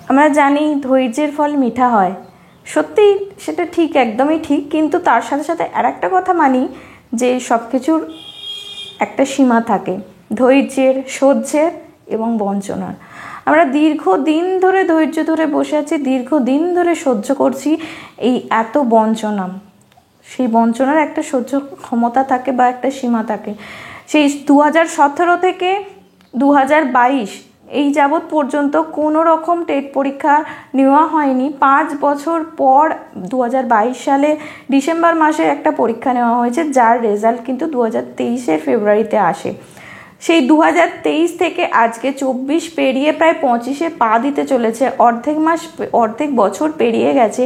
আমরা জানি ধৈর্যের ফল মিঠা হয়, সত্যি সেটা ঠিক, একদমই ঠিক। কিন্তু তার সাথে সাথে আর একটা কথা মানি যে সব কিছুর একটা সীমা থাকে, ধৈর্যের, সহ্যের এবং বঞ্চনার। আমরা দীর্ঘদিন ধরে ধৈর্য ধরে বসে আছি, দীর্ঘদিন ধরে সহ্য করছি এই এত বঞ্চনা। সেই বঞ্চনার একটা সহ্য ক্ষমতা থাকে বা একটা সীমা থাকে। সেই 2017 থেকে 2022 এই যাবৎ পর্যন্ত কোনো রকম টেট পরীক্ষা নেওয়া হয়নি। 5 বছর পর 2022 সালে ডিসেম্বর মাসে একটা পরীক্ষা নেওয়া হয়েছে, যার রেজাল্ট কিন্তু 2023 ফেব্রুয়ারিতে আসে। সেই 2023 থেকে আজকে 24 পেরিয়ে প্রায় 25-এ পা দিতে চলেছে, অর্ধেক বছর পেরিয়ে গেছে,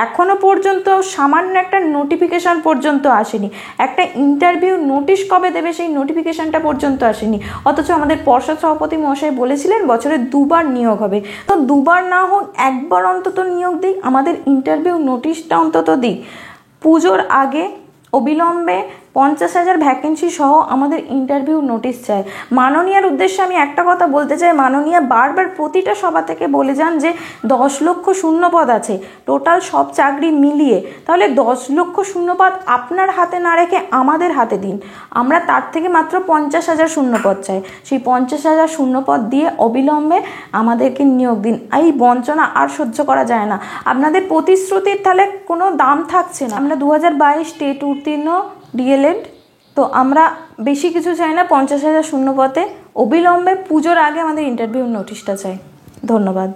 এখনও পর্যন্ত সামান্য একটা নোটিফিকেশান পর্যন্ত আসেনি। একটা ইন্টারভিউ নোটিশ কবে দেবে সেই নোটিফিকেশানটা পর্যন্ত আসেনি। অথচ আমাদের পর্ষদ সভাপতি মহাশয় বলেছিলেন বছরে 2বার নিয়োগ হবে। তো 2বার না হোক, একবার অন্তত নিয়োগ দিই, আমাদের ইন্টারভিউ নোটিশটা অন্তত দিই। পুজোর আগে অবিলম্বে 50,000 ভ্যাকেন্সি সহ আমাদের ইন্টারভিউ নোটিশ চাই। মাননীয়ার উদ্দেশ্যে আমি একটা কথা বলতে চাই, মাননীয়া বারবার প্রতিটা সভা থেকে বলে যান যে 10 লক্ষ শূন্যপদ আছে টোটাল সব চাকরি মিলিয়ে। তাহলে 10 লক্ষ শূন্যপদ আপনার হাতে না রেখে আমাদের হাতে দিন। আমরা তার থেকে মাত্র 50,000 শূন্যপদ চাই। সেই 50,000 শূন্যপদ দিয়ে অবিলম্বে আমাদেরকে নিয়োগ দিন। এই বঞ্চনা আর সহ্য করা যায় না। আপনাদের প্রতিশ্রুতির তাহলে কোনো দাম থাকছে না। আমরা 2022 টেট উত্তীর্ণ ডিএলএড, তো আমরা বেশি কিছু চাই না। 50,000 শূন্যপদে অবিলম্বে পুজোর আগে আমাদের ইন্টারভিউ নোটিশটা চাই। ধন্যবাদ।